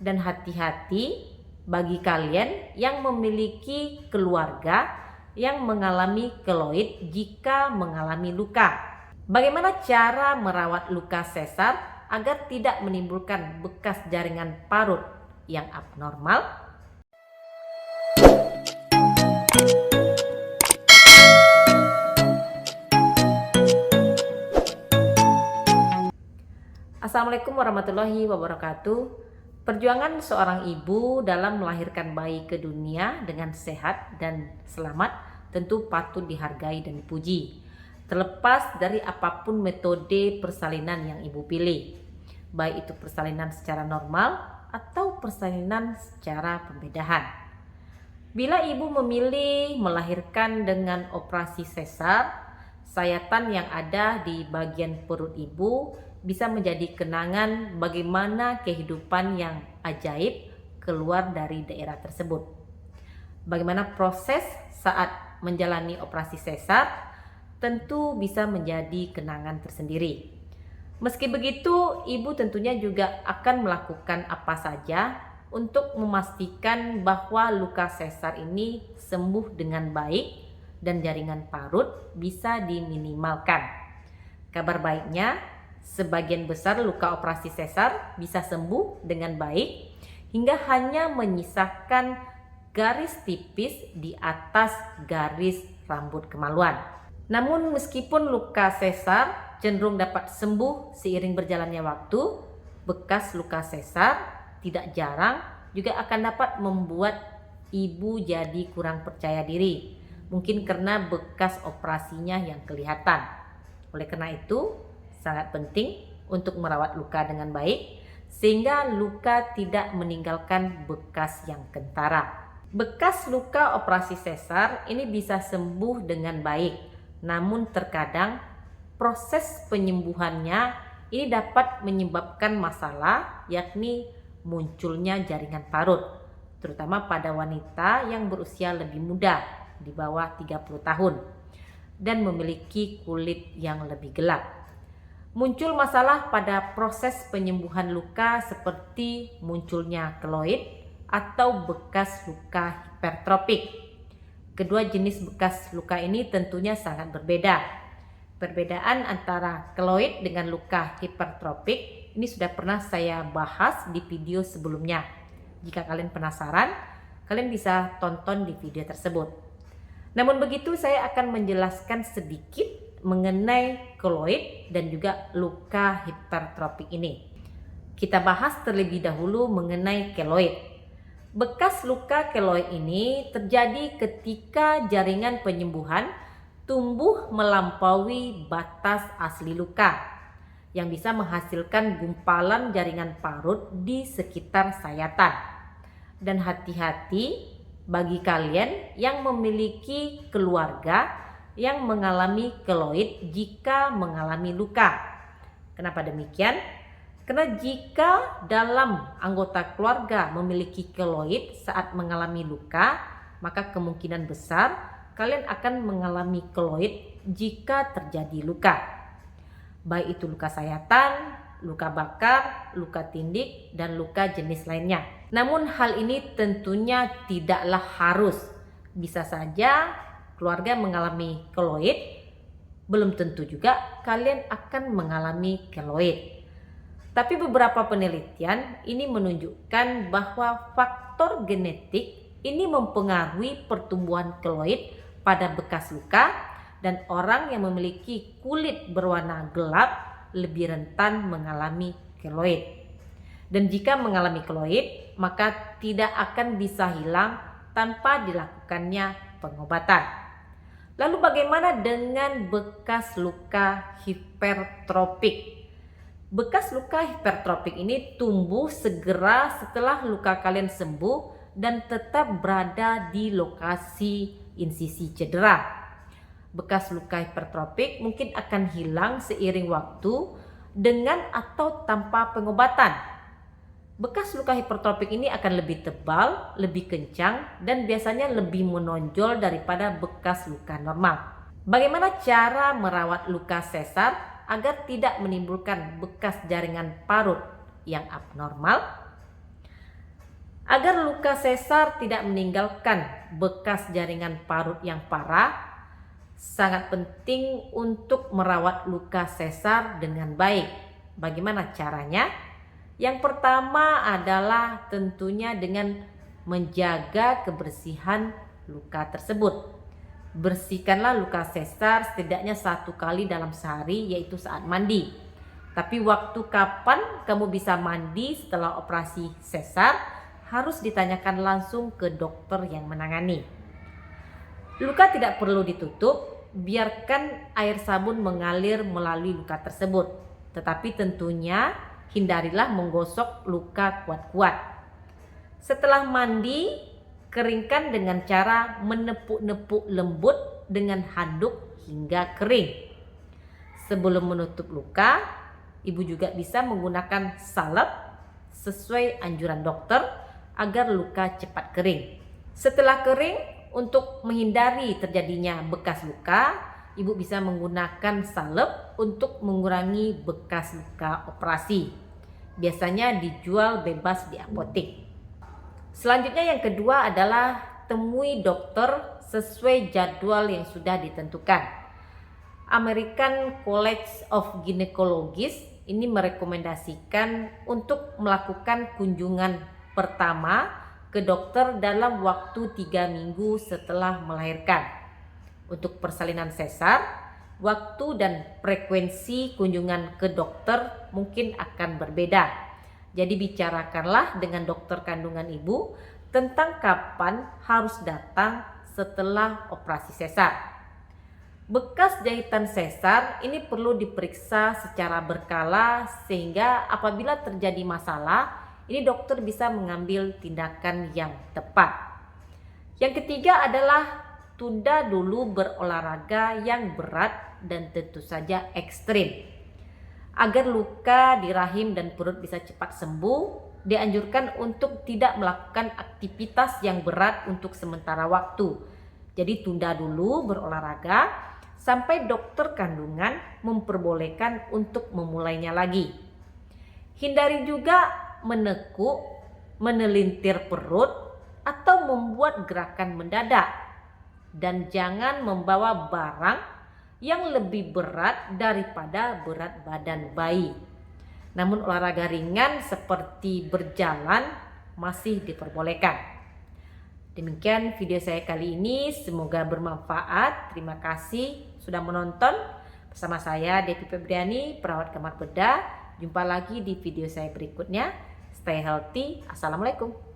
Dan hati-hati bagi kalian yang memiliki keluarga yang mengalami keloid jika mengalami luka. Bagaimana cara merawat luka sesar agar tidak menimbulkan bekas jaringan parut yang abnormal? Assalamualaikum warahmatullahi wabarakatuh. Perjuangan seorang ibu dalam melahirkan bayi ke dunia dengan sehat dan selamat tentu patut dihargai dan dipuji, terlepas dari apapun metode persalinan yang ibu pilih, baik itu persalinan secara normal atau persalinan secara pembedahan. Bila ibu memilih melahirkan dengan operasi sesar, sayatan yang ada di bagian perut ibu bisa menjadi kenangan bagaimana kehidupan yang ajaib keluar dari daerah tersebut. Bagaimana proses saat menjalani operasi sesar tentu bisa menjadi kenangan tersendiri. Meski begitu, ibu tentunya juga akan melakukan apa saja untuk memastikan bahwa luka sesar ini sembuh dengan baik dan jaringan parut bisa diminimalkan. Kabar baiknya, sebagian besar luka operasi sesar bisa sembuh dengan baik hingga hanya menyisakan garis tipis di atas garis rambut kemaluan. Namun meskipun luka sesar cenderung dapat sembuh seiring berjalannya waktu, bekas luka sesar tidak jarang juga akan dapat membuat ibu jadi kurang percaya diri, mungkin karena bekas operasinya yang kelihatan. Oleh karena itu, sangat penting untuk merawat luka dengan baik sehingga luka tidak meninggalkan bekas yang kentara. Bekas luka operasi sesar ini bisa sembuh dengan baik, namun terkadang proses penyembuhannya ini dapat menyebabkan masalah, yakni munculnya jaringan parut, terutama pada wanita yang berusia lebih muda di bawah 30 tahun dan memiliki kulit yang lebih gelap. Muncul masalah pada proses penyembuhan luka seperti munculnya keloid atau bekas luka hipertropik. Kedua jenis bekas luka ini tentunya sangat berbeda. Perbedaan antara keloid dengan luka hipertropik ini sudah pernah saya bahas di video sebelumnya. Jika kalian penasaran, kalian bisa tonton di video tersebut. Namun begitu, saya akan menjelaskan sedikit mengenai keloid dan juga luka hipertropik ini. Kita bahas terlebih dahulu mengenai keloid. Bekas luka keloid ini terjadi ketika jaringan penyembuhan tumbuh melampaui batas asli luka yang bisa menghasilkan gumpalan jaringan parut di sekitar sayatan. Dan hati-hati bagi kalian yang memiliki keluarga yang mengalami keloid jika mengalami luka. Kenapa demikian? Karena jika dalam anggota keluarga memiliki keloid saat mengalami luka, maka kemungkinan besar kalian akan mengalami keloid jika terjadi luka. Baik itu luka sayatan, luka bakar, luka tindik, dan luka jenis lainnya. Namun hal ini tentunya tidaklah harus. Bisa saja keluarga mengalami keloid, belum tentu juga kalian akan mengalami keloid. Tapi beberapa penelitian ini menunjukkan bahwa faktor genetik ini mempengaruhi pertumbuhan keloid pada bekas luka, dan orang yang memiliki kulit berwarna gelap lebih rentan mengalami keloid. Dan jika mengalami keloid, maka tidak akan bisa hilang tanpa dilakukannya pengobatan. Lalu bagaimana dengan bekas luka hipertropik? Bekas luka hipertropik ini tumbuh segera setelah luka kalian sembuh dan tetap berada di lokasi insisi cedera. Bekas luka hipertropik mungkin akan hilang seiring waktu dengan atau tanpa pengobatan. Bekas luka hipertropik ini akan lebih tebal, lebih kencang, dan biasanya lebih menonjol daripada bekas luka normal. Bagaimana cara merawat luka sesar agar tidak menimbulkan bekas jaringan parut yang abnormal? Agar luka sesar tidak meninggalkan bekas jaringan parut yang parah, sangat penting untuk merawat luka sesar dengan baik. Bagaimana caranya? Yang pertama adalah tentunya dengan menjaga kebersihan luka tersebut. Bersihkanlah luka sesar setidaknya 1 kali dalam sehari, yaitu saat mandi. Tapi waktu kapan kamu bisa mandi setelah operasi sesar harus ditanyakan langsung ke dokter yang menangani. Luka tidak perlu ditutup, biarkan air sabun mengalir melalui luka tersebut. Tetapi tentunya hindarilah menggosok luka kuat-kuat. Setelah mandi, keringkan dengan cara menepuk-nepuk lembut dengan handuk hingga kering. Sebelum menutup luka, ibu juga bisa menggunakan salep sesuai anjuran dokter agar luka cepat kering. Setelah kering, untuk menghindari terjadinya bekas luka, ibu bisa menggunakan salep untuk mengurangi bekas luka operasi. Biasanya dijual bebas di apotek. Selanjutnya yang kedua adalah temui dokter sesuai jadwal yang sudah ditentukan. American College of Gynecologists ini merekomendasikan untuk melakukan kunjungan pertama ke dokter dalam waktu 3 minggu setelah melahirkan. Untuk persalinan sesar, waktu dan frekuensi kunjungan ke dokter mungkin akan berbeda. Jadi bicarakanlah dengan dokter kandungan ibu tentang kapan harus datang setelah operasi sesar. Bekas jahitan sesar ini perlu diperiksa secara berkala sehingga apabila terjadi masalah, ini dokter bisa mengambil tindakan yang tepat. Yang ketiga adalah tunda dulu berolahraga yang berat dan tentu saja ekstrim. Agar luka di rahim dan perut bisa cepat sembuh, dianjurkan untuk tidak melakukan aktivitas yang berat untuk sementara waktu. Jadi tunda dulu berolahraga sampai dokter kandungan memperbolehkan untuk memulainya lagi. Hindari juga menekuk, menelintir perut, atau membuat gerakan mendadak. Dan jangan membawa barang yang lebih berat daripada berat badan bayi. Namun olahraga ringan seperti berjalan masih diperbolehkan. Demikian video saya kali ini, semoga bermanfaat. Terima kasih sudah menonton. Bersama saya Devi Febriani, perawat kamar bedah. Jumpa lagi di video saya berikutnya. Stay healthy. Assalamualaikum.